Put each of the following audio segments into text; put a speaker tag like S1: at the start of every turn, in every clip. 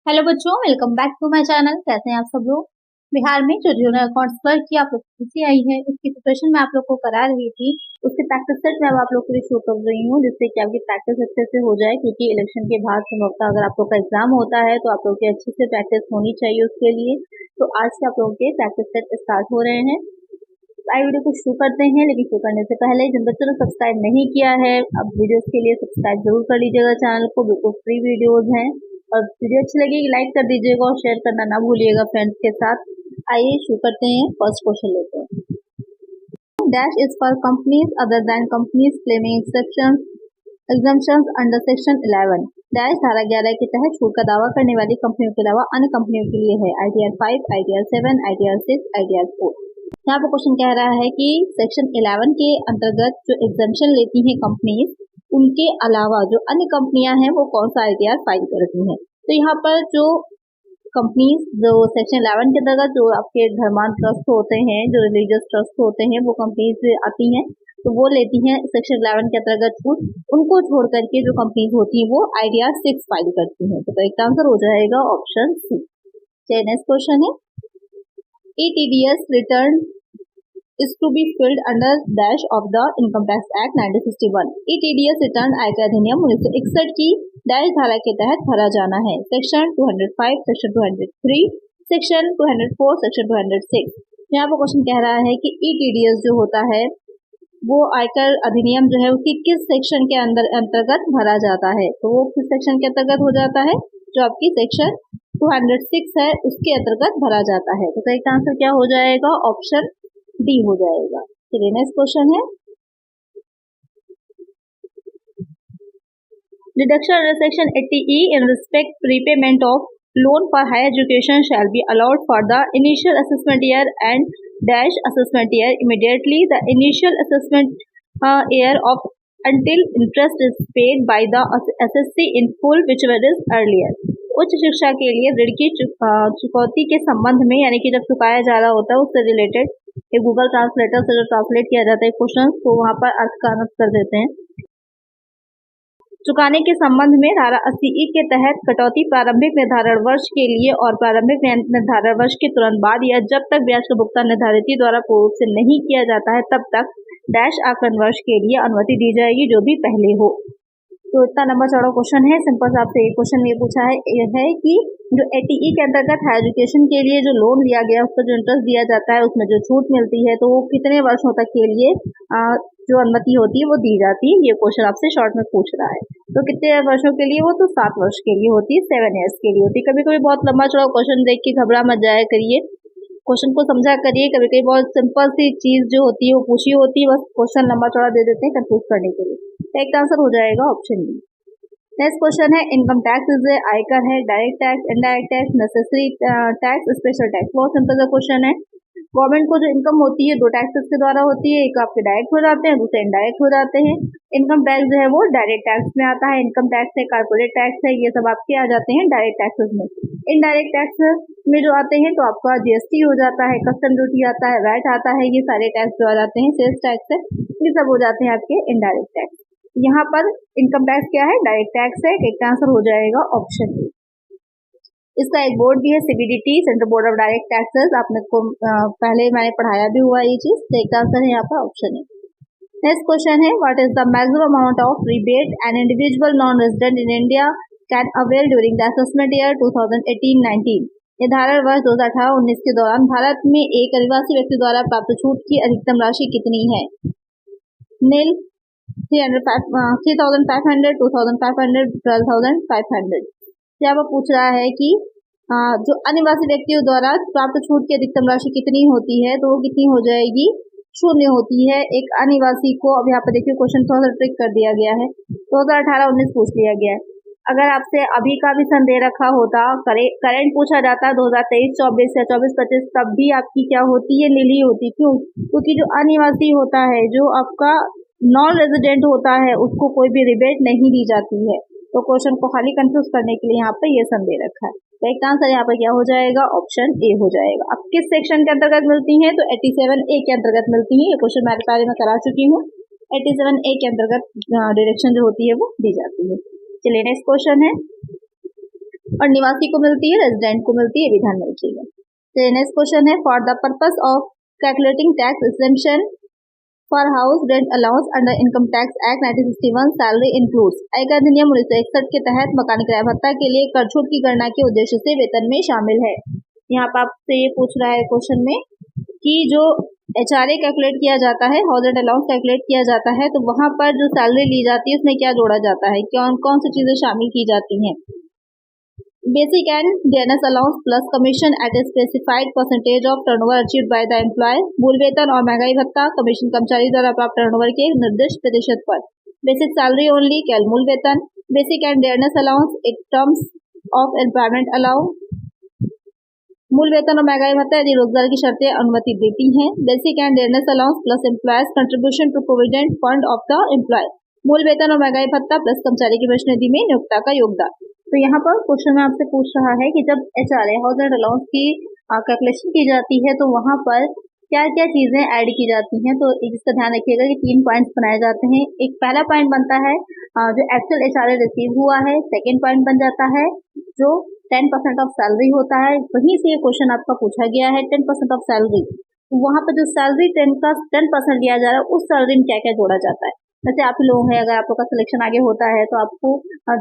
S1: Hello बच्चों, welcome back to my channel. कैसे हैं आप सब लोग। बिहार में जो जूनियर अकाउंट्स क्लर्क की आप लोग को खुशी आई है, उसकी प्रिपरेशन मैं आप लोग को करा रही थी। उसके प्रैक्टिस सेट मैं आप लोग को भी शो कर रही हूँ, जिससे कि आपकी प्रैक्टिस अच्छे से हो जाए। क्योंकि इलेक्शन के बाद संभवतः अगर आप लोग का एग्जाम होता है तो आप लोग की अच्छे से प्रैक्टिस होनी चाहिए उसके लिए। तो आज से आप लोगों के प्रैक्टिस सेट स्टार्ट हो रहे हैं। आइए वीडियो को शुरू करते हैं, लेकिन शुरू करने से पहले जिन बच्चों ने सब्सक्राइब नहीं किया है, अब वीडियोस के लिए सब्सक्राइब जरूर कर लीजिएगा चैनल को। बिल्कुल फ्री वीडियोस हैं और वीडियो अच्छी लगेगी लाइक कर दीजिएगा और शेयर करना ना भूलिएगा फ्रेंड्स के साथ। आइए शुरू करते हैं। फर्स्ट क्वेश्चन लेते हैं। Dash is for companies other than companies claiming exemptions under section 11। Dash धारा 11 के तहत छूट का दावा करने वाली कंपनियों के अलावा अन्य कंपनियों के लिए है। ITR 5, ITR 7, ITR 6, ITR 4। यहाँ पर क्वेश्चन कह रहा है कि सेक्शन 11 के अंतर्गत जो एग्जम्पशन लेती हैं कंपनीज, उनके अलावा जो अन्य कंपनियां हैं वो कौन सा ITR फाइल करती हैं। तो यहाँ पर जो कंपनीज जो सेक्शन 11 के अंतर्गत जो आपके धर्मांत ट्रस्ट होते हैं, जो रिलीजियस ट्रस्ट होते हैं, वो कंपनीज आती हैं, तो वो लेती हैं सेक्शन 11 के अंतर्गत छूट। उनको छोड़ करके जो कंपनीज होती हैं वो ITR 6 फाइल करती हैं। तो करेक्ट आंसर हो जाएगा ऑप्शन सी। चलिए नेक्स्ट क्वेश्चन है। ETDS return is to be filled under dash of the Income Tax Act 1961। ETDS return आयकर अधिनियम 1961 की डैश धारा के तहत भरा जाना है। Section 205, section 203, section 204, section 206। यहाँ पर क्वेश्चन कह रहा है कि ETDS जो होता है वो आयकर अधिनियम जो है उसकी किस सेक्शन के अंतर्गत भरा जाता है। तो वो किस सेक्शन के अंतर्गत हो जाता है, जो आपकी सेक्शन 206 है उसके अंतर्गत भरा जाता है। तो करेक्ट आंसर क्या हो जाएगा, ऑप्शन डी हो जाएगा। चलिए नेक्स्ट क्वेश्चन है। Deduction under section 80E in respect prepayment of loan for higher education shall be allowed for the initial assessment year and dash assessment year immediately the initial assessment year of until interest is paid by the assessee in full whichever is earlier। उच्च शिक्षा के लिए ऋण की चुकौती के संबंध में, यानी कि जब चुकाया जा रहा होता है उससे रिलेटेड, ये गूगल ट्रांसलेटर से जो ट्रांसलेट किया जाता है क्वेश्चन, तो वहां पर अर्थ का अनुवाद कर देते हैं। चुकाने के संबंध में धारा 80E के तहत कटौती प्रारंभिक निर्धारण वर्ष के लिए और प्रारंभिक निर्धारण वर्ष के तुरंत बाद या जब तक ब्याज का भुगतान निर्धारित द्वारा पूर्व रूप से नहीं किया जाता है तब तक डैश आकलन वर्ष के लिए अनुमति दी जाएगी जो भी पहले हो। तो इतना लंबा चौड़ा क्वेश्चन है। सिंपल से आपसे एक क्वेश्चन ये पूछा है कि जो 80E के अंतर्गत हायर एजुकेशन के लिए जो लोन लिया गया उसका जो इंटरेस्ट दिया जाता है उसमें जो छूट मिलती है, तो वो कितने वर्षों तक के लिए जो अनुमति होती है वो दी जाती है। ये क्वेश्चन आपसे शॉर्ट में पूछ रहा है। तो कितने वर्षों के लिए, वो तो 7 वर्ष के लिए होती है, 7 ईयर्स के लिए होती है। कभी कभी बहुत लंबा चौड़ा क्वेश्चन देख के घबरा मत जाया करिए, क्वेश्चन को समझा करिए। कभी कभी बहुत सिंपल सी चीज जो होती है वो पूछी होती है, बस क्वेश्चन लंबा चौड़ा दे देते हैं कंफ्यूज करने के लिए। करेक्ट आंसर हो जाएगा ऑप्शन डी। नेक्स्ट क्वेश्चन है। इनकम टैक्स इज आयकर है, direct tax, indirect tax, necessary tax, special tax. बहुत सिंपल सा क्वेश्चन है। गवर्नमेंट को जो इनकम होती है 2 टैक्सेस के द्वारा होती है, एक आपके डायरेक्ट हो जाते हैं, दूसरे इनडायरेक्ट हो जाते हैं। इनकम टैक्स जो है वो डायरेक्ट टैक्स में आता है। इनकम टैक्स है, कारपोरेट टैक्स है, ये सब आपके आ जाते हैं डायरेक्ट टैक्सेस में। इनडायरेक्ट टैक्स में जो आते हैं तो आपका GST हो जाता है, कस्टम ड्यूटी आता है, वैट आता है, ये सारे टैक्स जो आ जाते हैं, सेल्स टैक्स है, ये सब हो जाते हैं आपके इनडायरेक्ट टैक्स। यहाँ पर इनकम टैक्स क्या है, डायरेक्ट टैक्स है। एक आंसर हो जाएगा ऑप्शन ए। इसका एक बोर्ड भी है, CBDT, central board of direct taxes. आपने को पहले मैंने पढ़ाया भी हुआ ये चीज। तो एक आंसर है यहाँ पर ऑप्शन ए। नेक्स्ट क्वेश्चन है। What is the maximum amount of rebate an individual non resident in India can avail during the assessment year 2018-19। निर्धारण वर्ष 2018-19 के दौरान भारत में एक आदिवासी व्यक्ति द्वारा प्राप्त छूट की अधिकतम राशि कितनी है। नील 3,500, 2,500, 12,500। यहाँ पर पूछ रहा है कि जो अनिवासी व्यक्तियों द्वारा प्राप्त छूट की अधिकतम राशि कितनी होती है, तो वो कितनी हो जाएगी, 0 होती है एक अनिवासी को। अब यहाँ पर देखिए क्वेश्चन थोड़ा सा ट्रिक कर दिया गया है। 2018-19 पूछ लिया गया है। अगर आपसे अभी का भी सन दे रखा होता, करेंट पूछा जाता 2023-24 या 24-25, तब भी आपकी क्या होती है, नीली होती। क्यों? क्योंकि जो अनिवासी होता है, जो आपका नॉन रेजिडेंट होता है, उसको कोई भी रिबेट नहीं दी जाती है। तो क्वेश्चन को खाली कंफ्यूज करने के लिए यहाँ पर ये सन दे रखा है। तो एक आंसर यहाँ पर क्या हो जाएगा, ऑप्शन ए हो जाएगा। अब किस सेक्शन के अंतर्गत मिलती हैं, तो 87A के अंतर्गत मिलती हैं। ये क्वेश्चन मैं पहले में करा चुकी हूँ। 87A के अंतर्गत डिडक्शन जो होती है वो दी जाती है। चलिए नेक्स्ट क्वेश्चन है। और निवासी को मिलती है, रेजिडेंट को मिलती है, ये भी ध्यान में रखिएगा। तो नेक्स्ट क्वेश्चन है, for the purpose of calculating tax exemption for house rent allowance under income tax act 1961 salary includes. आयकर अधिनियम 1961 के तहत मकान किराया भत्ता के लिए कर छूट की गणना के उद्देश्य से वेतन में शामिल है। यहाँ पर आपसे ये पूछ रहा है क्वेश्चन में कि जो HRA कैलकुलेट किया जाता है, हाउस रेंट अलाउंस कैलकुलेट किया जाता है, तो वहां पर जो सैलरी ली जाती है उसमें क्या जोड़ा जाता है, कौन कौन सी चीजें शामिल की जाती हैं। Basic and dearness allowance plus commission at a specified percentage of turnover achieved by the employee. मूल वेतन और महंगाई भत्ता कमीशन कर्मचारी द्वारा प्राप्त टर्नओवर के निर्दिष्ट प्रतिशत पर। बेसिक सैलरी ओनली केवल मूल वेतन। Basic and dearness allowance in terms of employment allowance. मूल वेतन और महंगाई भत्ता यदि रोजगार की शर्तें अनुमति देती हैं। Basic and dearness allowance plus employer's contribution to provident fund of the employee. मूल वेतन और महंगाई भत्ता प्लस कर्मचारी की भविष्य निधि में नियोक्ता का योगदान। तो यहाँ पर क्वेश्चन में आपसे पूछ रहा है कि जब HRA हाउस रेंट अलाउंस की कैलकुलेशन की जाती है तो वहाँ पर क्या क्या चीजें ऐड की जाती हैं। तो इसका ध्यान रखिएगा कि 3 पॉइंट्स बनाए जाते हैं। एक पहला पॉइंट बनता है जो एक्चुअल HRA रिसीव हुआ है। सेकेंड पॉइंट बन जाता है जो 10% ऑफ सैलरी होता है। वहीं से ये क्वेश्चन आपका पूछा गया है 10% ऑफ सैलरी। तो वहाँ पर जो सैलरी 10% लिया जा रहा है उस सैलरी में क्या क्या जोड़ा जाता है। जैसे आप ही लोग हैं, अगर आप लोग का सिलेक्शन आगे होता है तो आपको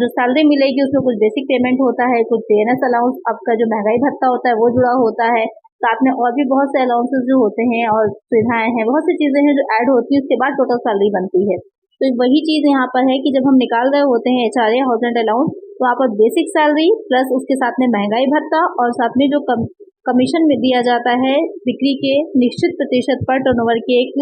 S1: जो सैलरी मिलेगी उसमें कुछ बेसिक पेमेंट होता है, कुछ डेयरनेस अलाउंस, आपका जो महंगाई भत्ता होता है वो जुड़ा होता है, साथ में और भी बहुत से अलाउंसेस जो होते हैं और सुविधाएं हैं, बहुत सी चीजें हैं जो ऐड होती है, उसके बाद टोटल सैलरी बनती है। तो वही चीज यहाँ पर है कि जब हम निकाल रहे होते हैं HRA हाउस रेंट अलाउंस तो यहाँ पर बेसिक सैलरी प्लस उसके साथ में महंगाई भत्ता और साथ में जो कमीशन में दिया जाता है बिक्री के निश्चित प्रतिशत पर टर्नओवर के एक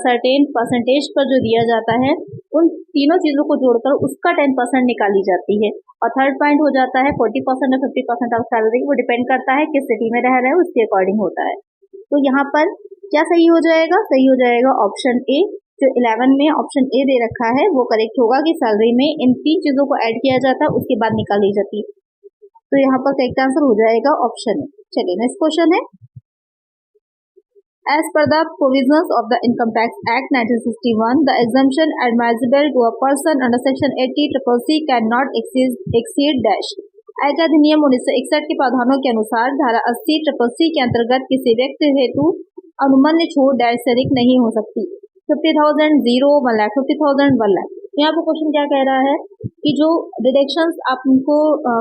S1: सर्टेन परसेंटेज पर जो दिया जाता है, उन तीनों चीजों को जोड़कर उसका 10% निकाली जाती है। और थर्ड पॉइंट हो जाता है 40% और 50% ऑफ सैलरी। वो डिपेंड करता है किस सिटी में रह रहे हैं उसके अकॉर्डिंग होता है। तो यहाँ पर क्या सही हो जाएगा, सही हो जाएगा ऑप्शन ए। जो 11 में ऑप्शन ए दे रखा है वो करेक्ट होगा कि सैलरी में इन 3 चीजों को ऐड किया जाता है उसके बाद निकाली जाती है। तो यहाँ पर करेक्ट आंसर हो जाएगा ऑप्शन ए। चलिए नेक्स्ट क्वेश्चन है, as per the provisions of the Income Tax Act 1961, the exemption admissible to a person under section 80CCC cannot exceed dash। आयकर अधिनियम 1961 के प्रावधानों के अनुसार धारा 80CCC के अंतर्गत किसी व्यक्ति हेतु अनुमन्य छूट डैश से अधिक नहीं हो सकती। 50,000, 0, 1 लाख, 50,000, 1 लाख। यहाँ पर क्वेश्चन क्या कह रहा है कि जो डिडक्शंस आपको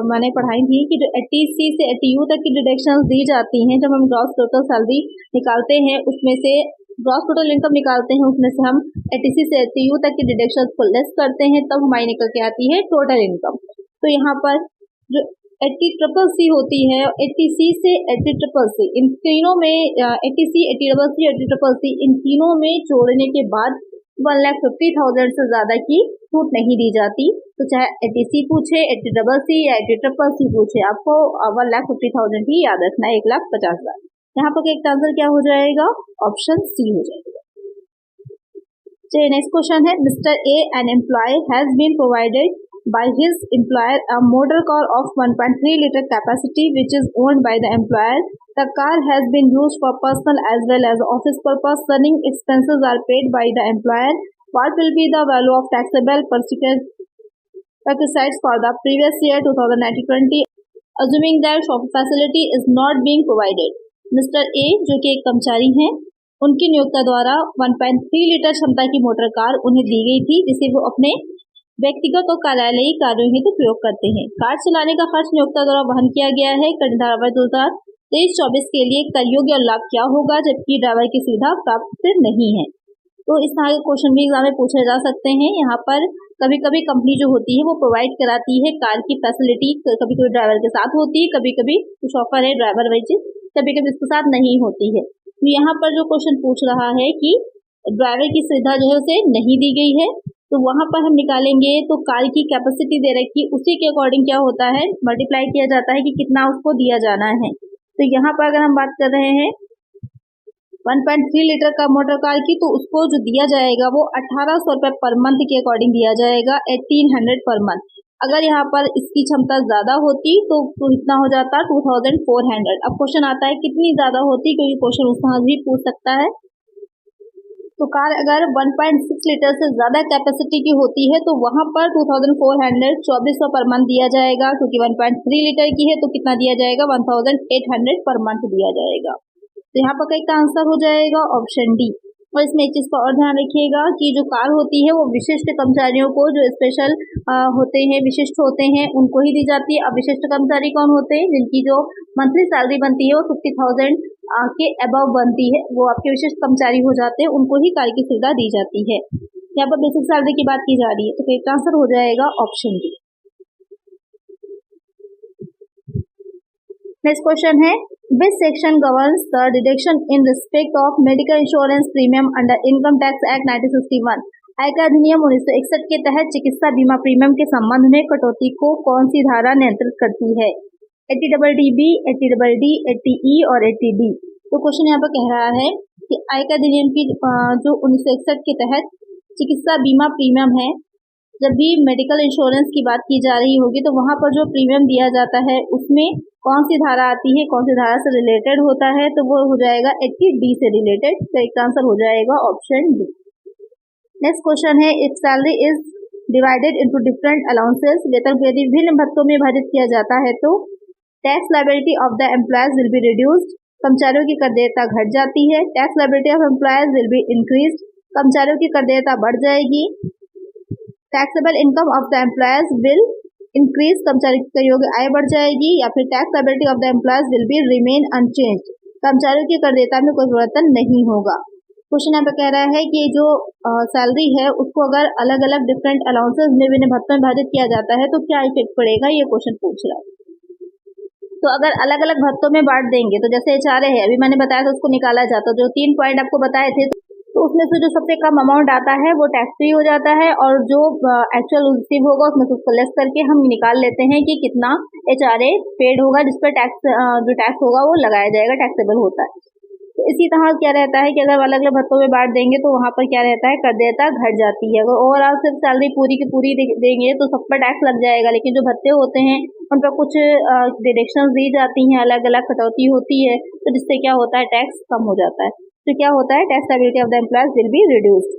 S1: मैंने पढ़ाई थी कि जो 80C से 80U तक की डिडक्शंस दी जाती हैं, जब हम ग्रॉस टोटल सैलरी निकालते हैं उसमें से ग्रॉस टोटल इनकम निकालते हैं उसमें से हम 80C से 80U तक की डिडक्शंस को लेस करते हैं तब हमारी निकल के आती है टोटल इनकम। तो यहाँ पर जो 80CCC होती है 80C से 80CCC इन तीनों में 80C, 80CCC, 80CCC इन तीनों में जोड़ने के बाद 1,50,000 से ज्यादा की छूट नहीं दी जाती। तो चाहे 80C पूछे, 80CCC या 80CCC पूछे, आपको 1,50,000 ही याद रखना है, 1,50,000। यहाँ पर एक आंसर क्या हो जाएगा, ऑप्शन सी हो जाएगा। चलिए नेक्स्ट क्वेश्चन है, mister A an employee has been provided by his employer a motor car of 1.3 liter capacity which is owned by the employer. The car has been used for personal as well as office purpose. Running expenses are paid by the employer. What will be the value of taxable perquisites for the previous year 2019-20 assuming that facility is not being provided? Mr. A जो कि एक कर्मचारी हैं, उनकी नियोक्ता द्वारा 1.3 litre क्षमता की मोटर कार उन्हें दी गई थी जिसे वो अपने व्यक्तिगत और कार्यालयी कार्यों हेतु प्रयोग करते हैं। कार चलाने का खर्च नियोक्ता द्वारा वहन किया गया है। धारा 2023-24 के लिए कर योग्य और लाभ क्या होगा जबकि ड्राइवर की सुविधा प्राप्त नहीं है। तो इस तरह के क्वेश्चन भी एग्जाम में पूछे जा सकते हैं। यहाँ पर कभी कभी कंपनी जो होती है वो प्रोवाइड कराती है कार की फैसिलिटी, कभी कभी ड्राइवर के साथ होती है, कभी कभी कुछ ऑफर है ड्राइवर वेजेस, कभी कभी इसके साथ नहीं होती है। तो यहाँ पर जो क्वेश्चन पूछ रहा है कि ड्राइवर की सुविधा जो है उसे नहीं दी गई है, तो वहां पर हम निकालेंगे तो कार की कैपेसिटी दे रखी, उसी के अकॉर्डिंग क्या होता है मल्टीप्लाई किया जाता है कि कितना उसको दिया जाना है। तो यहाँ पर अगर हम बात कर रहे हैं 1.3 लीटर का मोटर कार की, तो उसको जो दिया जाएगा वो 1,800 रुपए पर मंथ के अकॉर्डिंग दिया जाएगा, 1,800 पर मंथ। अगर यहाँ पर इसकी क्षमता ज्यादा होती तो इतना हो जाता 2,400। अब क्वेश्चन आता है कितनी ज्यादा होती, क्योंकि क्वेश्चन उस तरह भी पूछ सकता है। तो कार अगर 1.6 लीटर से ज़्यादा कैपेसिटी की होती है तो वहाँ पर 2400 पर मंथ दिया जाएगा, क्योंकि 1.3 लीटर की है तो कितना दिया जाएगा, 1800 पर मंथ दिया जाएगा। तो यहाँ पर कई का आंसर हो जाएगा ऑप्शन डी। और इसमें एक चीज़ का और ध्यान रखिएगा कि जो कार होती है वो विशिष्ट कर्मचारियों को, जो स्पेशल होते हैं, विशिष्ट होते हैं, उनको ही दी जाती है। अब विशिष्ट कर्मचारी कौन होते हैं? जिनकी जो मंथली सैलरी बनती है वो 50,000 के अबव बनती है, वो आपके विशिष्ट कर्मचारी हो जाते हैं, उनको ही कार की सुविधा दी जाती है। यहाँ पर बेसिक सैलरी की बात की जा रही है, तो इसका आंसर हो जाएगा ऑप्शन डी। नेक्स्ट क्वेश्चन है, which section governs the deduction in respect of medical insurance premium under Income Tax Act 1961? आयकर अधिनियम 1961 के तहत चिकित्सा बीमा प्रीमियम के संबंध में कटौती को कौन सी धारा नियंत्रित करती है? 80DD, 80DD, 80E और 80D। तो क्वेश्चन यहाँ पर कह रहा है कि आयकर अधिनियम की जो 1961 के तहत चिकित्सा बीमा प्रीमियम है, जब भी मेडिकल इंश्योरेंस की बात की जा रही होगी तो वहाँ पर जो प्रीमियम दिया जाता है उसमें कौन सी धारा आती है, कौन सी धारा से रिलेटेड होता है, तो वो हो जाएगा 80D से रिलेटेड। तो इसका आंसर हो जाएगा ऑप्शन डी। नेक्स्ट क्वेश्चन है, if salary is divided into different allowances, वेतन को यदि विभिन्न भत्तों में विभाजित किया जाता है तो tax liability of the employees will be reduced, कर्मचारियों की कर देयता घट जाती है। Tax liability of employees will be increased, कर्मचारियों की कर देयता बढ़ जाएगी। Taxable income of the employees will increase, कर्मचारी की योग्य आय बढ़ जाएगी। या फिर tax liability of the employees will be remain unchanged, कर्मचारियों की कर देयता में कोई परिवर्तन नहीं होगा। क्वेश्चन यहाँ पे कह रहा है कि जो सैलरी है उसको अगर अलग अलग डिफरेंट अलाउंसेस में विभिन्न भत्तों में विभाजित किया जाता है तो क्या इफेक्ट पड़ेगा, ये क्वेश्चन पूछ रहा है। तो अगर अलग अलग भत्तों में बांट देंगे तो जैसे HRA है, अभी मैंने बताया था, उसको निकाला जाता, जो 3 पॉइंट आपको बताए थे, तो उसमें से जो सबसे कम अमाउंट आता है वो टैक्स फ्री हो जाता है, और जो एक्चुअल रिसीव होगा उसमें से उसको लेस करके हम निकाल लेते हैं कि कितना HRA पेड होगा, जिस पर टैक्स जो टैक्स होगा वो लगाया जाएगा, टैक्सेबल होता है। तो इसी तरह क्या रहता है कि अगर अलग अलग भत्तों में बांट देंगे तो वहाँ पर क्या रहता है, कर देयता घट जाती है। अगर ओवरऑल सिर्फ सैलरी पूरी की पूरी देंगे तो सब पर टैक्स लग जाएगा, लेकिन जो भत्ते होते हैं उन पर कुछ डिडक्शंस दी जाती हैं, अलग अलग कटौती होती है, तो जिससे क्या होता है, टैक्स कम हो जाता है। तो क्या होता है, tax liability of the employees will be reduced,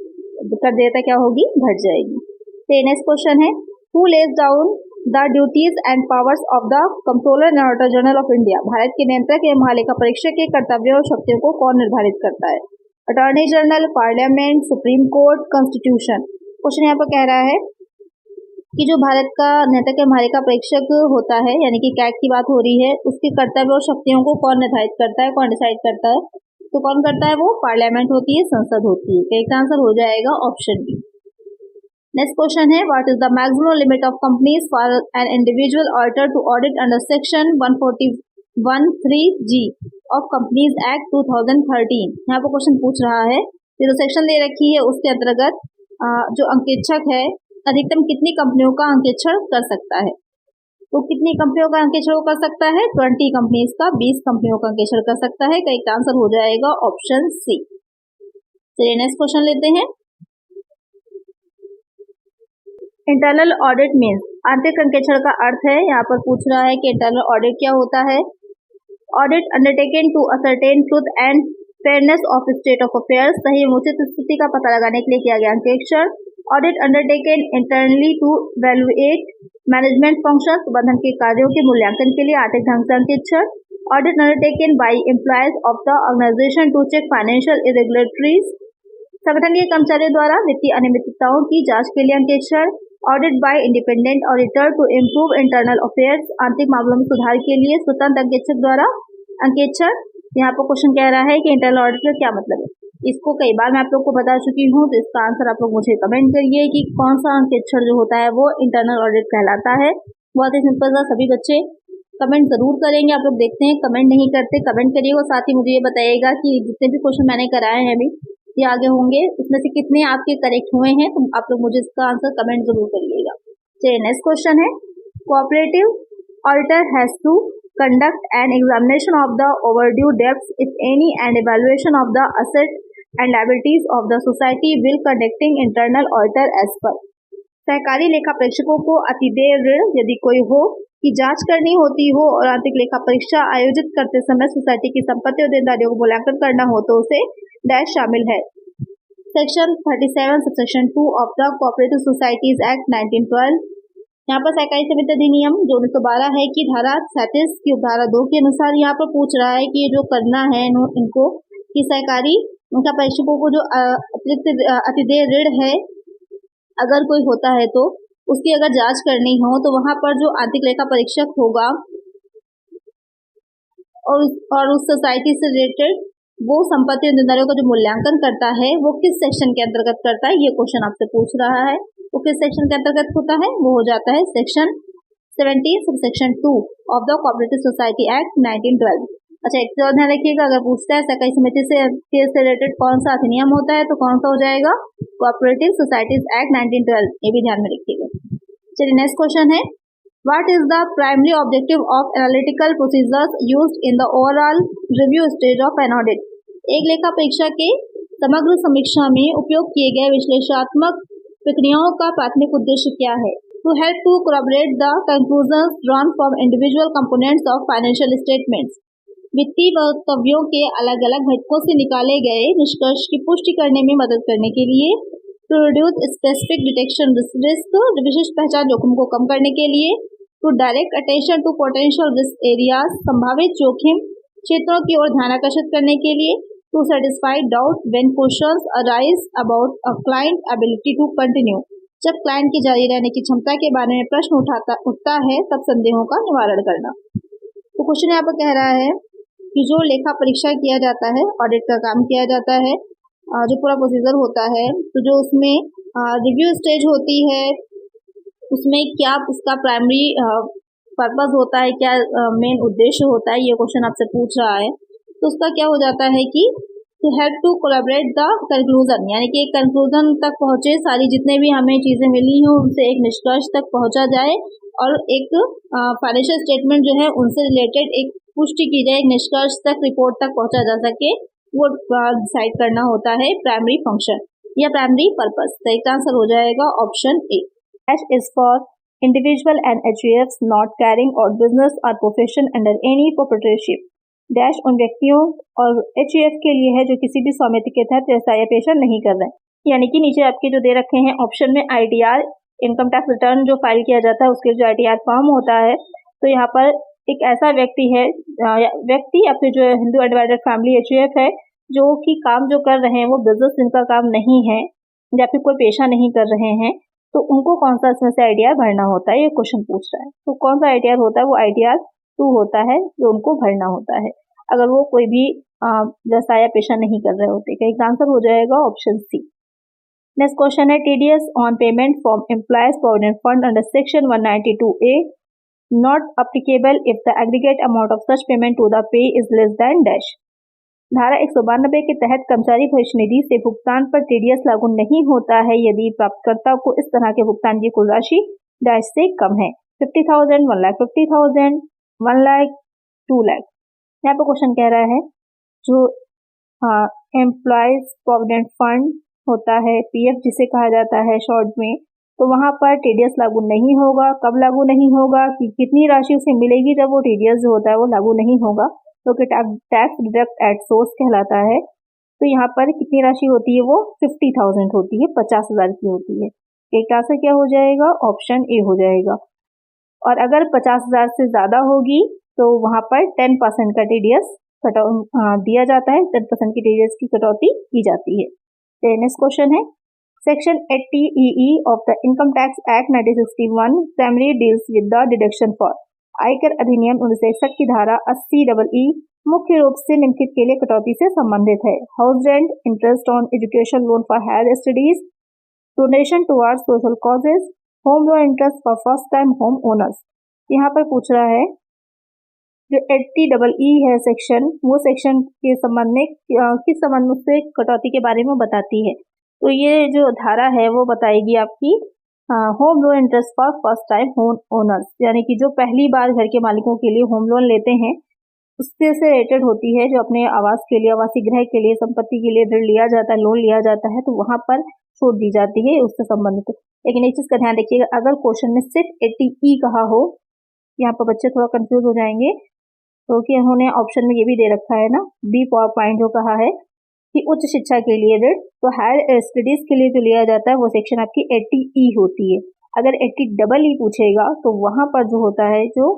S1: कर देयता क्या होगी, घट जाएगी। तो नेक्स्ट क्वेश्चन है, who lays down the duties and powers of the controller and auditor general of India? Bharat के नियंत्रक एवं महालेखा परीक्षक के कर्तव्यों और शक्तियों को कौन निर्धारित करता है? Attorney general, parliament, supreme court, constitution. Question यहाँ पर कह रहा है कि जो भारत का नियंत्रक एवं महालेखा परीक्षक होता है, यानी कि कैट की बात हो रही है, उसके कर्तव्य और शक्तियों को कौन निर्धारित करता है, कौन डिसाइड करता है? तो कौन करता है, वो पार्लियामेंट होती है, संसद होती है। तो इसका आंसर हो जाएगा ऑप्शन बी। नेक्स्ट क्वेश्चन है, what is the maximum limit of companies for an individual auditor to audit under section 141(3)(g) of companies act 2013? यहाँ पर क्वेश्चन पूछ रहा है, ये जो सेक्शन दे रखी है उसके अंतर्गत जो अंकेक्षक है अधिकतम कितनी कंपनियों का अंकेक्षण कर सकता है? तो कितनी कंपनियों का अंकेक्षण कर सकता है? 20 कंपनीज का, 20 कंपनियों का अंकेक्षण कर सकता है। का एक आंसर हो जाएगा ऑप्शन सी। चलिए नेक्स्ट क्वेश्चन लेते हैं। इंटरनल ऑडिट मीन्स, आंतरिक अंकेक्षण का अर्थ है, यहाँ पर पूछ रहा है कि इंटरनल ऑडिट क्या होता है। Audit undertaken to ascertain truth and fairness of state of affairs, सही एवं उचित स्थिति का पता लगाने के लिए किया गया अंकेक्षण। Audit undertaken internally to evaluate management function, प्रबंधन के कार्यों के मूल्यांकन के लिए आर्थिक ढंग से अंकेक्षण। Audit undertaken by employees of the organisation to check financial irregularities, संगठन के कर्मचारियों द्वारा वित्तीय अनियमितताओं की जांच के लिए अंकेक्षण। Audit by independent auditor to improve internal affairs, आंतरिक मामलों में सुधार के लिए स्वतंत्र अंकेक्षक द्वारा अंकेक्षण। यहाँ पर क्वेश्चन कह रहा है कि इंटरनल ऑडिट का क्या मतलब है। इसको कई बार मैं आप लोग को बता चुकी हूँ, तो इसका आंसर आप लोग मुझे कमेंट करिए कि कौन सा अंकेक्षण जो होता है वो इंटरनल ऑडिट कहलाता है। बहुत ही सिंपल सा, सभी बच्चे कमेंट जरूर करेंगे। आप लोग देखते हैं कमेंट नहीं करते, कमेंट करिएगा। साथ ही मुझे ये बताइएगा कि जितने भी क्वेश्चन मैंने कराए हैं अभी ये आगे होंगे, उसमें से कितने आपके करेक्ट हुए हैं, तो आप लोग मुझे इसका आंसर कमेंट जरूर करिएगा। चलिए नेक्स्ट क्वेश्चन है, cooperative auditor has to conduct an examination of the overdue debts, if any, and evaluation of the assets and liabilities of the society will conducting internal auditor as per। सहकारी लेखा परीक्षकों को अतिदेय ऋण यदि कोई हो की जांच करनी होती हो और आंतरिक लेखा परीक्षा आयोजित करते समय सोसाइटी की संपत्ति और देनदारियों को मूल्यांकन करना हो तो उसे डैश शामिल है। Section 37 subsection 2 of the cooperative societies act 1912। यहाँ पर सहकारी समिति अधिनियम जो 1912 है की धारा 37 की उपधारा 2 के अनुसार यहाँ पर पूछ रहा है कि जो करना है इनको कि सहकारी उनका परीक्षकों को जो अतिरिक्त अतिदेय ऋण है अगर कोई होता है तो उसकी अगर जांच करनी हो तो वहां पर जो आंतरिक लेखा परीक्षक होगा और उस सोसाइटी से रिलेटेड वो संपत्ति देनदारियों का जो मूल्यांकन करता है वो किस सेक्शन के अंतर्गत करता है, ये क्वेश्चन आपसे पूछ रहा है। वो किस सेक्शन के अंतर्गत होता है, वो हो जाता है section 17 subsection 2 of the cooperative society act 1912। अच्छा, एक तो ध्यान रखिएगा, अगर पूछता है सहकारी समिति से रिलेटेड कौन सा अधिनियम होता है तो कौन सा हो जाएगा, कोऑपरेटिव सोसाइटीज एक्ट 1912, ये भी ध्यान में रखिएगा। चलिए नेक्स्ट क्वेश्चन है, what is the primary objective of analytical procedures used in the overall review stage of an audit. एक लेखा परीक्षा के समग्र समीक्षा में उपयोग किए गए विश्लेषणात्मक प्रक्रियाओं का प्राथमिक उद्देश्य क्या है? To help to collaborate the conclusions drawn from individual components of financial statements. वित्तीय वक्तव्यों के अलग अलग घटकों से निकाले गए निष्कर्ष की पुष्टि करने में मदद करने के लिए, to reduce specific detection risk, विशिष्ट पहचान जोखिम को कम करने के लिए, to direct attention to potential risk areas, संभावित जोखिम क्षेत्रों की ओर ध्यान आकर्षित करने के लिए, to satisfy doubt when questions arise about a client ability to continue. जब क्लाइंट की जारी रहने की क्षमता के बारे में प्रश्न उठता है तब संदेहों का निवारण करना। तो क्वेश्चन यहाँ पर कह रहा है कि जो लेखा परीक्षा किया जाता है, ऑडिट का काम किया जाता है, जो पूरा प्रोसीजर होता है, तो जो उसमें रिव्यू स्टेज होती है उसमें क्या उसका प्राइमरी पर्पस होता है, क्या मेन उद्देश्य होता है, ये क्वेश्चन आपसे पूछ रहा है। तो उसका क्या हो जाता है कि to help to collaborate the conclusion, यानी कि एक कंक्लूजन तक पहुंचे, सारी जितने भी हमें चीजें मिली हों उनसे एक निष्कर्ष तक पहुंचा जाए और एक फाइनेंशियल स्टेटमेंट जो है उनसे रिलेटेड एक पुष्टि की जाए, एक निष्कर्ष तक रिपोर्ट तक पहुंचा जा सके, वो डिसाइड करना होता है प्राइमरी फंक्शन या प्राइमरी पर्पस। तो इसका आंसर हो जाएगा option A. H is for individual and HUFs not carrying out business और profession under any proprietorship. Dash उन व्यक्तियों और एचयूएफ के लिए है जो किसी भी स्वामित्व के तहत व्यवसाय या पेशा नहीं कर रहे हैं। यानी कि नीचे आपके जो दे रखे हैं ऑप्शन में आईटीआर, इनकम टैक्स रिटर्न जो फाइल किया जाता है उसके जो आईटीआर फॉर्म होता है, तो यहाँ पर एक ऐसा व्यक्ति है या फिर जो हिंदू अनडिवाइडेड फैमिली एचयूएफ है जो कि काम जो कर रहे हैं वो बिजनेस जिनका काम नहीं है या फिर कोई पेशा नहीं कर रहे हैं, तो उनको कौन सा इसमें से आईटीआर भरना होता है, ये क्वेश्चन पूछ रहा है। तो कौन सा आईटीआर होता है, वो आईटीआर 2 होता है जो उनको भरना होता है अगर वो कोई भी व्यवसाय या पेशा नहीं कर रहे होते। इसका आंसर हो जाएगा ऑप्शन सी। नेक्स्ट क्वेश्चन है, TDS on payment from employees provident fund under section 192A not applicable if the aggregate amount of such payment to the payee is less than dash. धारा 192 के तहत कर्मचारी भविष्य निधि से भुगतान पर टीडीएस लागू नहीं होता है यदि प्राप्तकर्ता को इस तरह के भुगतान की कुल राशि डैश से कम है। 50,000, 1,50,000, 1 लाख, 2 लाख। यहाँ पर क्वेश्चन कह रहा है जो एम्प्लॉयज प्रोविडेंट फंड होता है, पीएफ जिसे कहा जाता है शॉर्ट में, तो वहां पर टीडीएस लागू नहीं होगा। कब लागू नहीं होगा कि कितनी राशि उसे मिलेगी जब वो टीडीएस जो होता है वो लागू नहीं होगा, तो कि टैक्स डिडक्ट एट सोर्स कहलाता है। तो यहाँ पर कितनी राशि होती है, वो 50,000 होती है, 50,000 की होती है। एक आंसर क्या हो जाएगा, ऑप्शन ए हो जाएगा। और अगर 50,000 से ज्यादा होगी तो वहां पर 10% का टीडीएस दिया जाता है, 10% की टीडीएस की कटौती की जाती है। नेक्स्ट क्वेश्चन है, section 80EE of the income tax act 1961 primary deals with the deduction for. आयकर अधिनियम 1961 की धारा 80EE मुख्य रूप से निम्नलिखित के लिए कटौती से संबंधित है। House rent, interest on education loan for higher studies, donation towards social causes, home loan interest for first time home owners. यहाँ पर पूछ रहा है जो 80EE है सेक्शन, वो सेक्शन के संबंध में किस संबंध से कटौती के बारे में बताती है। तो ये जो धारा है वो बताएगी आपकी home loan interest for first time home owners, यानी कि जो पहली बार घर के मालिकों के लिए होम लोन लेते हैं उससे रिलेटेड होती है। जो अपने आवास के लिए, आवासीय गृह के लिए, संपत्ति के लिए ऋण लिया जाता है, लोन लिया जाता है, तो वहां पर छूट दी जाती है उससे संबंधित। लेकिन एक चीज का ध्यान रखिएगा, अगर क्वेश्चन में सिर्फ 80E कहा हो, यहाँ पर बच्चे थोड़ा कंफ्यूज हो जाएंगे क्योंकि उन्होंने ऑप्शन में ये भी दे रखा है ना, बी पॉइंट जो कहा है कि उच्च शिक्षा के लिए ऋण, तो हायर स्टडीज के लिए जो लिया जाता है वो सेक्शन आपकी 80E होती है। अगर 80EE पूछेगा तो वहां पर जो होता है जो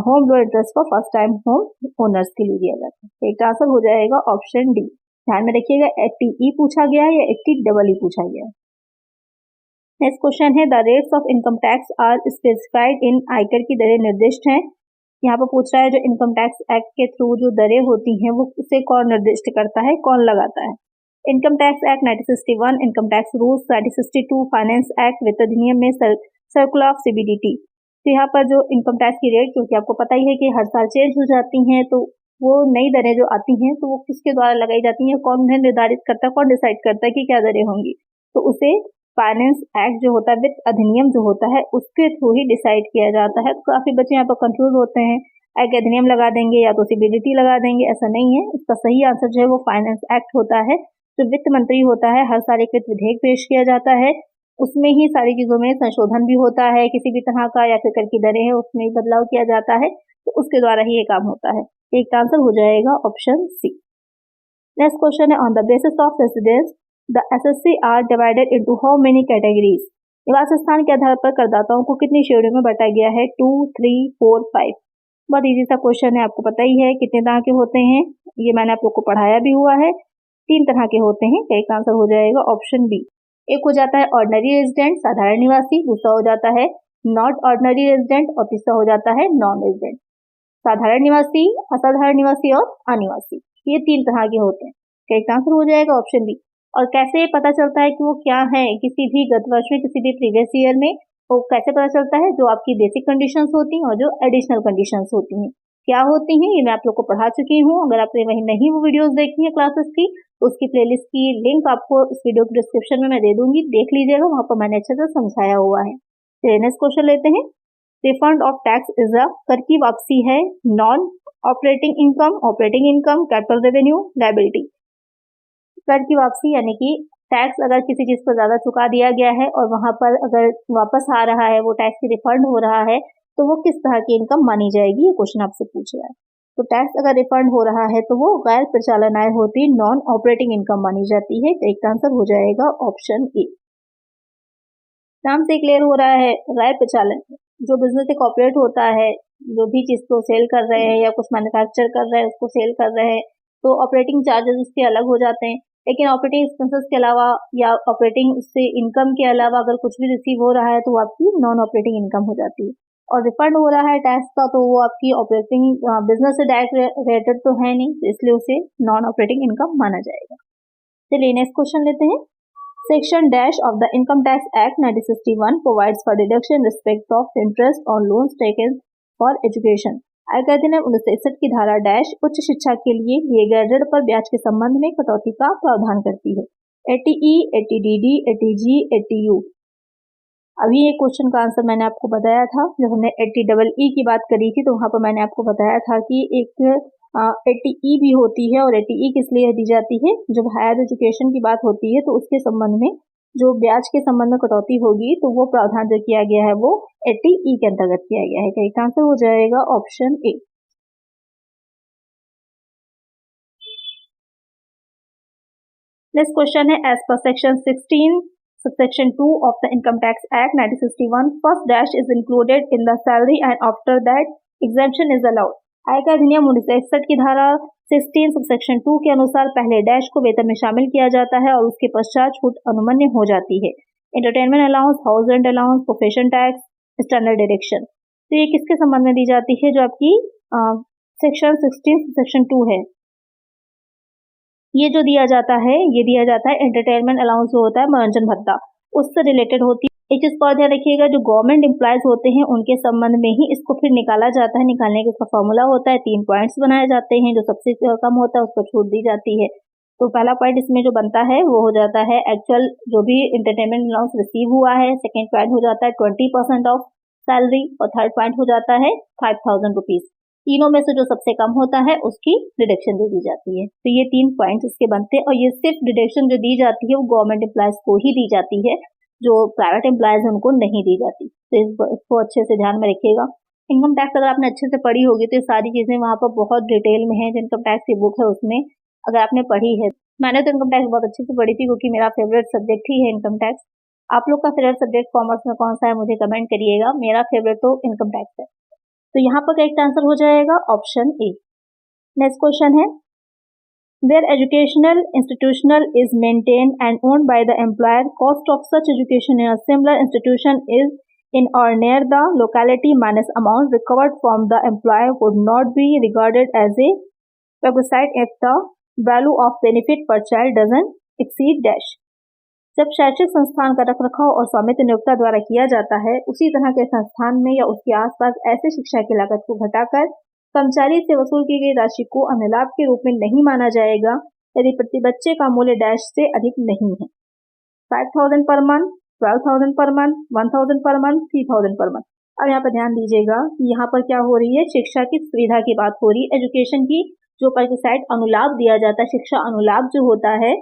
S1: home loan interest for first time home owners के लिए दिया जाता है। एक आंसर हो जाएगा ऑप्शन डी। ध्यान में रखिएगा 80E पूछा गया है या 80EE पूछा गया है। नेक्स्ट क्वेश्चन है the rates of income tax are specified in, आयकर की दरें निर्दिष्ट हैं। यहाँ पर पूछ रहा है जो इनकम टैक्स एक्ट के थ्रू जो दरें होती हैं वो उसे कौन निर्दिष्ट करता है, कौन लगाता है। Income tax act 1961, income tax rules 1962, finance act, वित्त अधिनियम में सर्कुलर ऑफ CBDT। तो यहाँ पर जो इनकम टैक्स की रेट, क्योंकि आपको पता ही है कि हर साल चेंज हो जाती हैं, तो वो नई दरें जो आती हैं तो वो किसके द्वारा लगाई जाती हैं, कौन उन्हें निर्धारित करता है, कौन डिसाइड करता है कि क्या दरें होंगी, तो उसे फाइनेंस एक्ट जो होता है, वित्त अधिनियम जो होता है, उसके थ्रू ही डिसाइड किया जाता है। तो काफी बच्चे यहाँ पर कंफ्यूज होते हैं, एक अधिनियम लगा देंगे या तो CBDT लगा देंगे, ऐसा नहीं है। इसका सही आंसर जो है वो फाइनेंस एक्ट होता है। जो वित्त मंत्री होता है, हर साल एक वित्त विधेयक पेश किया जाता है, उसमें ही सारी चीजों में संशोधन भी होता है, किसी भी तरह का या फिर कर की दरें है उसमें बदलाव किया जाता है, तो उसके द्वारा ही ये काम होता है। एक आंसर हो जाएगा ऑप्शन सी। नेक्स्ट क्वेश्चन है on the basis of residence the SSC are divided into how many categories. निवास स्थान के आधार पर करदाताओं को कितनी श्रेणियों में बांटा गया है, 2, 3, 4, 5। बहुत इजी सा क्वेश्चन है, आपको पता ही है कितने तरह के होते हैं, ये मैंने आप लोग को पढ़ाया भी हुआ है। 3 तरह के होते हैं। एक आंसर हो जाएगा ऑप्शन बी। एक हो जाता है ऑर्डिनरी रेजिडेंट, साधारण निवासी, दूसरा हो जाता है नॉट ऑर्डिनरी रेजिडेंट और तीसरा हो जाता है नॉन रेजिडेंट। साधारण निवासी, असाधारण निवासी और अनिवासी, ये 3 तरह के होते हैं। एक आंसर हो जाएगा ऑप्शन बी। और कैसे पता चलता है कि वो क्या है, किसी भी गत वर्ष में, किसी भी प्रीवियस ईयर में, वो कैसे पता चलता है, जो आपकी बेसिक कंडीशंस होती हैं और जो एडिशनल कंडीशंस होती हैं क्या होती हैं, ये मैं आप लोग को पढ़ा चुकी हूँ। अगर आपने वही नहीं वो वीडियोस देखी है क्लासेस की, तो उसकी प्लेलिस्ट की लिंक आपको इस वीडियो के डिस्क्रिप्शन में मैं दे दूंगी, देख लीजिएगा, वहां पर मैंने अच्छे से समझाया हुआ है। नेक्स्ट क्वेश्चन लेते हैं। Refund of tax is a, कर की वापसी है, non operating income, operating income, capital revenue, liability. कर की वापसी यानी कि टैक्स अगर किसी चीज पर ज्यादा चुका दिया गया है और वहां पर अगर वापस आ रहा है, वो टैक्स की रिफंड हो रहा है, तो वो किस तरह की इनकम मानी जाएगी, ये क्वेश्चन आपसे पूछ रहा है। तो टैक्स अगर रिफंड हो रहा है तो वो गैर प्रचालन आय होती, नॉन ऑपरेटिंग इनकम मानी जाती है। तो एक आंसर हो जाएगा ऑप्शन ए। नाम से क्लियर हो रहा है, गैर प्रचालन जो बिजनेस एक ऑपरेट होता है, जो भी चीज को सेल कर रहे हैं या कुछ मैन्युफैक्चर कर रहे हैं उसको सेल कर रहे हैं, तो ऑपरेटिंग चार्जेस उसके अलग हो जाते हैं। लेकिन ऑपरेटिंग एक्सपेंसेस के अलावा या ऑपरेटिंग उससे इनकम के अलावा अगर कुछ भी रिसीव हो रहा है तो वो आपकी नॉन ऑपरेटिंग इनकम हो जाती है। और रिफंड हो रहा है टैक्स का, तो वो आपकी ऑपरेटिंग बिजनेस से डायरेक्ट रिलेटेड तो है नहीं, तो इसलिए उसे नॉन ऑपरेटिंग इनकम माना जाएगा। चलिए नेक्स्ट क्वेश्चन लेते हैं। Section dash of the income tax act 1961 provides for deduction respect of interest on loans taken for education. आयकर अधिनियम 1961 की धारा डैश उच्च शिक्षा के लिए गए ऋण पर ब्याज के संबंध में कटौती का प्रावधान करती है। 80E, 80DD, 80G, 80U। अभी ये क्वेश्चन का आंसर मैंने आपको बताया था, जब हमने 80EE की बात करी थी तो वहां पर मैंने आपको बताया था कि एक 80E भी होती है। और 80E किस लिए दी जाती है, जब हायर एजुकेशन की बात होती है तो उसके संबंध में जो ब्याज के संबंध में कटौती होगी, तो वो प्रावधान जो किया गया है वो 80E के अंतर्गत किया गया है। तो एक आंसर हो जाएगा ऑप्शन ए। नेक्स्ट क्वेश्चन है एज पर section 16 subsection 2 of the Income Tax Act 1961 first dash is included in the salary and after that exemption is allowed। आयकर अधिनियम 1961 की धारा 16 सबसेक्शन 2 के अनुसार पहले डैश को वेतन में शामिल किया जाता है और उसके पश्चात छूट अनुमन्य हो जाती है। Entertainment allowance, house rent allowance, profession tax, standard direction. तो ये किसके संबंध में दी जाती है, जो आपकी सेक्शन 16 सेक्शन 2 है। ये जो दिया जाता है, ये दिया जाता है एंटरटेनमेंट अलाउंस जो होता है, मनोरंजन भत्ता, उससे रिलेटेड होती है। एक चीज पर ध्यान रखिएगा, जो गवर्नमेंट एम्प्लॉयज होते हैं उनके संबंध में ही इसको फिर निकाला जाता है। निकालने का फॉर्मूला होता है, 3 पॉइंट्स बनाए जाते हैं, जो सबसे कम होता है उसको छूट दी जाती है। तो पहला पॉइंट इसमें जो बनता है वो हो जाता है एक्चुअल जो भी एंटरटेनमेंट अलाउंस रिसीव हुआ है। सेकेंड पॉइंट हो जाता है 20% ऑफ सैलरी और थर्ड पॉइंट हो जाता है 5000 रुपीज। तीनों में से जो सबसे कम होता है उसकी डिडक्शन दे दी जाती है। तो ये 3 पॉइंट्स इसके बनते हैं और ये सिर्फ डिडक्शन जो दी जाती है वो गवर्नमेंट एम्प्लॉयज को ही दी जाती है, जो प्राइवेट एम्प्लॉयज उनको नहीं दी जाती। तो इसको अच्छे से ध्यान में रखिएगा। इनकम टैक्स अगर आपने अच्छे से पढ़ी होगी तो ये सारी चीजें वहां पर बहुत डिटेल में है। जो इनकम टैक्स की बुक है उसमें अगर आपने पढ़ी है मैंने तो इनकम टैक्स बहुत अच्छे से पढ़ी थी क्योंकि मेरा फेवरेट सब्जेक्ट ही है इनकम टैक्स। आप लोग का फेवरेट सब्जेक्ट कॉमर्स में कौन सा है मुझे कमेंट करिएगा। मेरा फेवरेट तो इनकम टैक्स है। तो यहाँ पर करेक्ट आंसर हो जाएगा ऑप्शन ए। नेक्स्ट क्वेश्चन है, where educational institutional is maintained and owned by the employer, cost of such education in a similar institution is in or near the locality minus amount recovered from the employer would not be regarded as a requisite if the value of benefit per child doesn't exceed dash। जब शैक्षिक संस्थान का रखरखाव और स्वामित्व नियोक्ता द्वारा किया जाता है, उसी तरह के संस्थान में या उसके आसपास ऐसे शिक्षा की लागत को घटाकर कर्मचारी से वसूल की गई राशि को अनुलाभ के रूप में नहीं माना जाएगा यदि प्रति बच्चे का मूल्य डैश से अधिक नहीं है। 5,000 per month, 12,000 per month, 1,000 per month, 3,000 per month. अब यहाँ पर ध्यान दीजिएगा कि यहाँ पर क्या हो रही है, शिक्षा की सुविधा की बात हो रही है। एजुकेशन की जो पर साइड अनुलाभ दिया जाता है, शिक्षा अनुलाभ जो होता है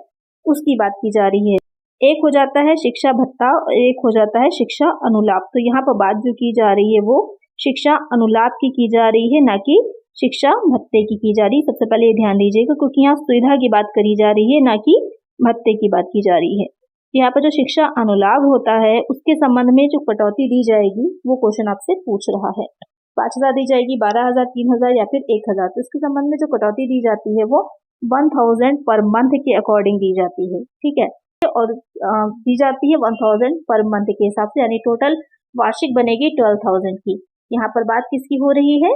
S1: उसकी बात की जा रही है। एक हो जाता है शिक्षा भत्ता और एक हो जाता है शिक्षा अनुलाभ। तो यहाँ पर बात जो की जा रही है वो शिक्षा अनुलाभ की जा रही है, ना कि शिक्षा भत्ते की जा रही है। सबसे पहले ये ध्यान दीजिएगा क्योंकि यहाँ सुविधा की बात करी जा रही है, ना कि भत्ते की बात की जा रही है। यहाँ पर जो शिक्षा अनुलाभ होता है उसके संबंध में जो कटौती दी जाएगी वो क्वेश्चन आपसे पूछ रहा है। 5,000 दी जाएगी, 12,000, 3,000 या फिर 1,000। तो इसके संबंध में जो कटौती दी जाती है वो 1,000 पर मंथ के अकॉर्डिंग दी जाती है, ठीक है। और दी जाती है 1,000 पर मंथ के हिसाब से, यानी टोटल वार्षिक बनेगी 12,000 की। यहाँ पर बात किसकी हो रही है,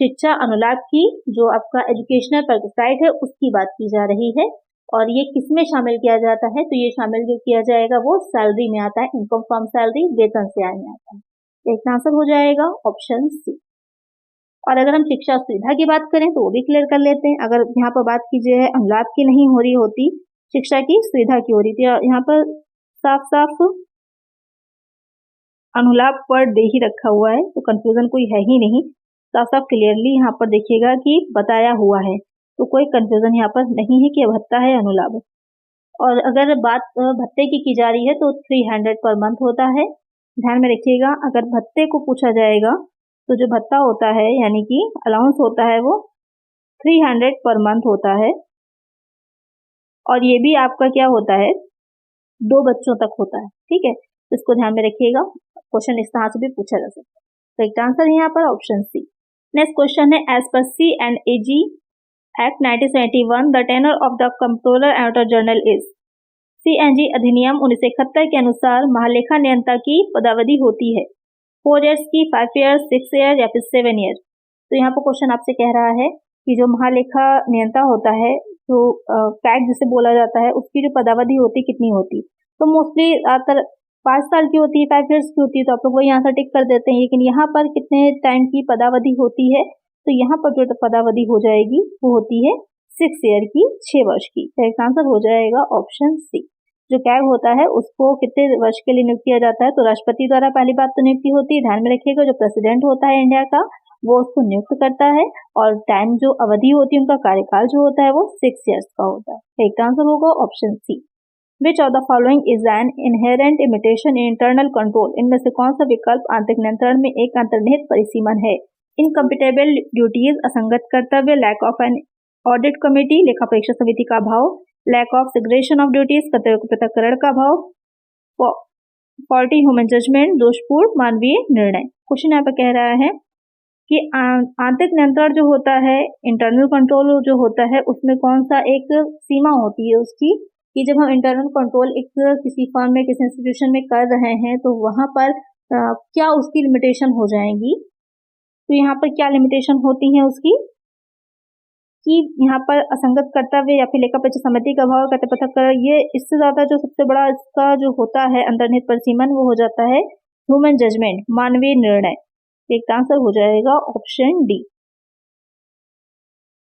S1: शिक्षा अनुलाभ की, जो आपका एजुकेशनल परसाइड है उसकी बात की जा रही है। और ये किसमें शामिल किया जाता है, तो ये शामिल जो किया जाएगा वो सैलरी में आता है, इनकम फ्रॉम सैलरी, वेतन से आय में आता है। एक आंसर हो जाएगा ऑप्शन सी। और अगर हम शिक्षा सुविधा की बात करें तो वो भी क्लियर कर लेते हैं। अगर यहाँ पर बात कीजिए अनुलाभ की नहीं हो रही होती, शिक्षा की सुविधा की हो रही थी, यहाँ पर साफ साफ अनुलाभ पर दे ही रखा हुआ है तो कंफ्यूजन कोई है ही नहीं। साफ साफ क्लियरली यहाँ पर देखिएगा कि बताया हुआ है, तो कोई कंफ्यूजन यहाँ पर नहीं है कि भत्ता है अनुलाभ। और अगर बात भत्ते की जा रही है तो 300 पर मंथ होता है। ध्यान में रखिएगा, अगर भत्ते को पूछा जाएगा तो जो भत्ता होता है यानी कि अलाउंस होता है वो 300 पर मंथ होता है। और ये भी आपका क्या होता है, 2 बच्चों तक होता है, ठीक है। इसको ध्यान में रखिएगा, क्वेश्चन इस तरह से भी पूछा जा सकता है। तो आंसर यहाँ पर ऑप्शन सी। नेक्स्ट क्वेश्चन है, as per C&AG act 1971 the tenure of the controller and auditor general is. C&G अधिनियम 1971 के अनुसार महालेखा नियंता की पदावधि होती है 4 ईयर्स की, 5 ईयर्स, 6 ईयर या फिर 7 ईयर। तो यहाँ पर क्वेश्चन आपसे कह रहा है कि जो महालेखा नियंता होता है, जो कैग जिसे बोला जाता है, उसकी जो पदावधि होती कितनी होती, तो मोस्टली 5 साल की होती है, 5 ईयर्स की होती है, तो आप लोग वही यहाँ से टिक कर देते हैं। लेकिन यहाँ पर कितने टाइम की पदावधि होती है, तो यहाँ पर जो पदावधि हो जाएगी वो होती है 6 ईयर की, 6 वर्ष की। तो इसका आंसर हो जाएगा ऑप्शन सी। जो कैग होता है उसको कितने वर्ष के लिए नियुक्त किया जाता है, तो राष्ट्रपति द्वारा पहली बात तो नियुक्ति होती है। ध्यान में रखिएगा, जो प्रेसिडेंट होता है इंडिया का वो उसको नियुक्त करता है, और टाइम जो अवधि होती है, उनका कार्यकाल जो होता है वो 6 ईयर्स का होता है। एक आंसर होगा option C. Which of the following is an inherent limitation in internal control. इनमें से कौन सा विकल्प आंतरिक नियंत्रण में एक अंतर्निहित परिसीमन है। इनकम्पिटेबल ड्यूटीज, असंगत कर्तव्य, lack of an audit committee, लेखा परीक्षा समिति का अभाव, lack of segregation of duties, कर्तव्य के पृथक्करण का अभाव, फॉल्टी ह्यूमन जजमेंट, दोषपूर्ण मानवीय निर्णय। क्वेश्चन यहाँ पर कह रहा है कि आंतरिक नियंत्रण जो होता है, इंटरनल कंट्रोल जो होता है, उसमें कौन सा एक सीमा होती है उसकी, कि जब हम इंटरनल कंट्रोल एक किसी फर्म में, किसी इंस्टीट्यूशन में कर रहे हैं तो वहां पर क्या उसकी लिमिटेशन हो जाएंगी। तो यहाँ पर क्या लिमिटेशन होती है उसकी, कि यहाँ पर असंगत कर्तव्य या फिर लेखा परीक्षा समिति का अभाव, पृथक्करण, ये इससे ज्यादा जो सबसे बड़ा इसका जो होता है अंतर्निहित परिसीमन, वो हो जाता है ह्यूमन जजमेंट, मानवीय निर्णय। एक आंसर हो जाएगा ऑप्शन डी।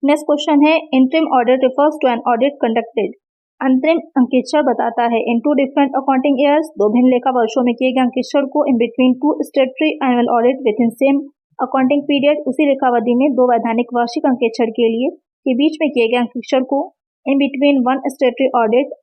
S1: नेक्स्ट क्वेश्चन है, interim audit refers to an audit conducted. अंतरिम अंकेक्षण बताता है इन 2 डिफरेंट अकाउंटिंग ईयर्स, 2 भिन्न लेखा वर्षों में किए गए अंकेक्षण को, in between 2 स्टेटरी annual audit with in same accounting period, उसी लेखावधि में 2 वैधानिक वार्षिक अंकेक्षण के लिए के बीच में किए गए अंकेक्षण को, in between 1 स्टेटरी audit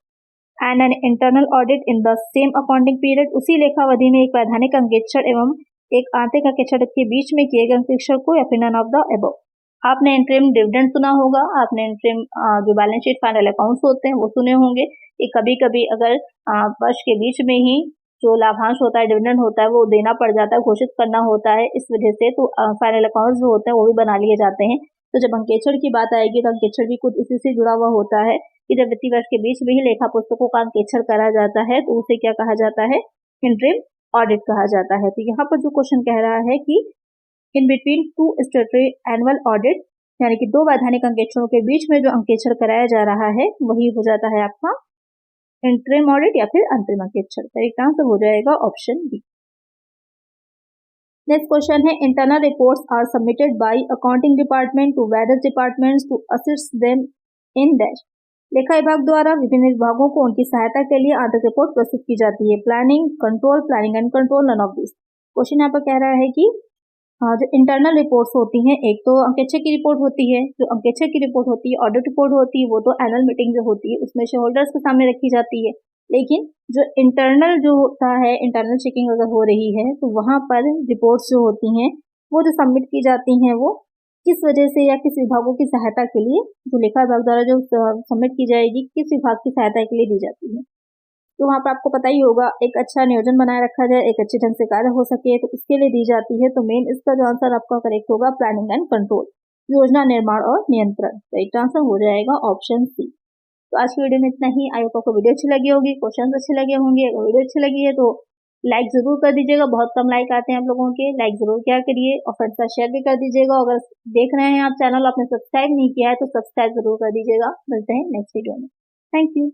S1: and an internal audit in the same accounting period, उसी लेखावधि में एक वैधानिक अंकेक्षण एवं एक आंतरिक अंकेक्षण के बीच में किए गए अंकेक्षण को, या फिर नन ऑफ द अबव। आपने इंटरिम डिविडेंड सुना होगा, आपने इंटरिम जो बैलेंस शीट फाइनल अकाउंट्स होते हैं वो सुने होंगे कि कभी कभी अगर वर्ष के बीच में ही जो लाभांश होता है, डिविडेंड होता है, वो देना पड़ जाता है, घोषित करना होता है, इस वजह से तो फाइनल अकाउंट्स जो होते हैं वो भी बना लिए जाते हैं। तो जब अंकेक्षण की बात आएगी तो अंकेक्षण भी खुद इसी से जुड़ा हुआ होता है कि जब वित्तीय वर्ष के बीच में ही लेखा पुस्तकों का अंकेक्षण करा जाता है तो उसे क्या कहा जाता है, इंटरिम ऑडिट कहा जाता है। तो यहाँ पर जो क्वेश्चन कह रहा है कि in between two स्टेटरी annual audit, यानी कि दो वैधानिक अंकेक्षणों के बीच में जो अंकेक्षण कराया जा रहा है वही हो जाता है आपका इंटरिम ऑडिट या फिर अंतरिम अंकेक्षण। करेक्ट आंसर हो जाएगा ऑप्शन बी। नेक्स्ट क्वेश्चन है, internal reports are submitted by accounting department to various departments to assist them in dash. लेखा विभाग द्वारा विभिन्न विभागों को उनकी सहायता के लिए आंतरिक रिपोर्ट प्रस्तुत की जाती है। Planning, control, planning and control, none of this. Question यहाँ पर कह रहा है कि जो इंटरनल रिपोर्ट्स होती हैं, एक तो अंकेक्षक की रिपोर्ट होती है, जो अंकेक्षक की रिपोर्ट होती है, ऑडिट रिपोर्ट होती है, वो तो एनुअल मीटिंग जो होती है उसमें शेयर होल्डर्स के सामने रखी जाती है। लेकिन जो इंटरनल जो होता है, इंटरनल चेकिंग अगर हो रही है तो वहां पर रिपोर्ट्स जो होती हैं वो जो सबमिट की जाती हैं वो किस वजह से या किस विभागों की सहायता के लिए, जो लेखा विभाग द्वारा जो सबमिट की जाएगी किस विभाग की सहायता के लिए दी जाती है। तो वहाँ पर आपको पता ही होगा, एक अच्छा नियोजन बनाए रखा जाए, एक अच्छे ढंग से कार्य हो सके, तो उसके लिए दी जाती है। तो मेन इसका जो आंसर आपका करेक्ट होगा प्लानिंग एंड कंट्रोल, योजना निर्माण और नियंत्रण। करेक्ट आंसर हो जाएगा ऑप्शन सी। तो आज की वीडियो में इतना ही। आई होप आपको वीडियो अच्छी लगी होगी, क्वेश्चन अच्छे लगे होंगे। अगर वीडियो अच्छी लगी है तो लाइक जरूर कर दीजिएगा, बहुत कम लाइक आते हैं आप लोगों के, लाइक जरूर क्या करिए और फ्रेंड्स का शेयर भी कर दीजिएगा। अगर देख रहे हैं आप चैनल आपने सब्सक्राइब नहीं किया है तो सब्सक्राइब जरूर कर दीजिएगा। मिलते हैं नेक्स्ट वीडियो में। Thank you.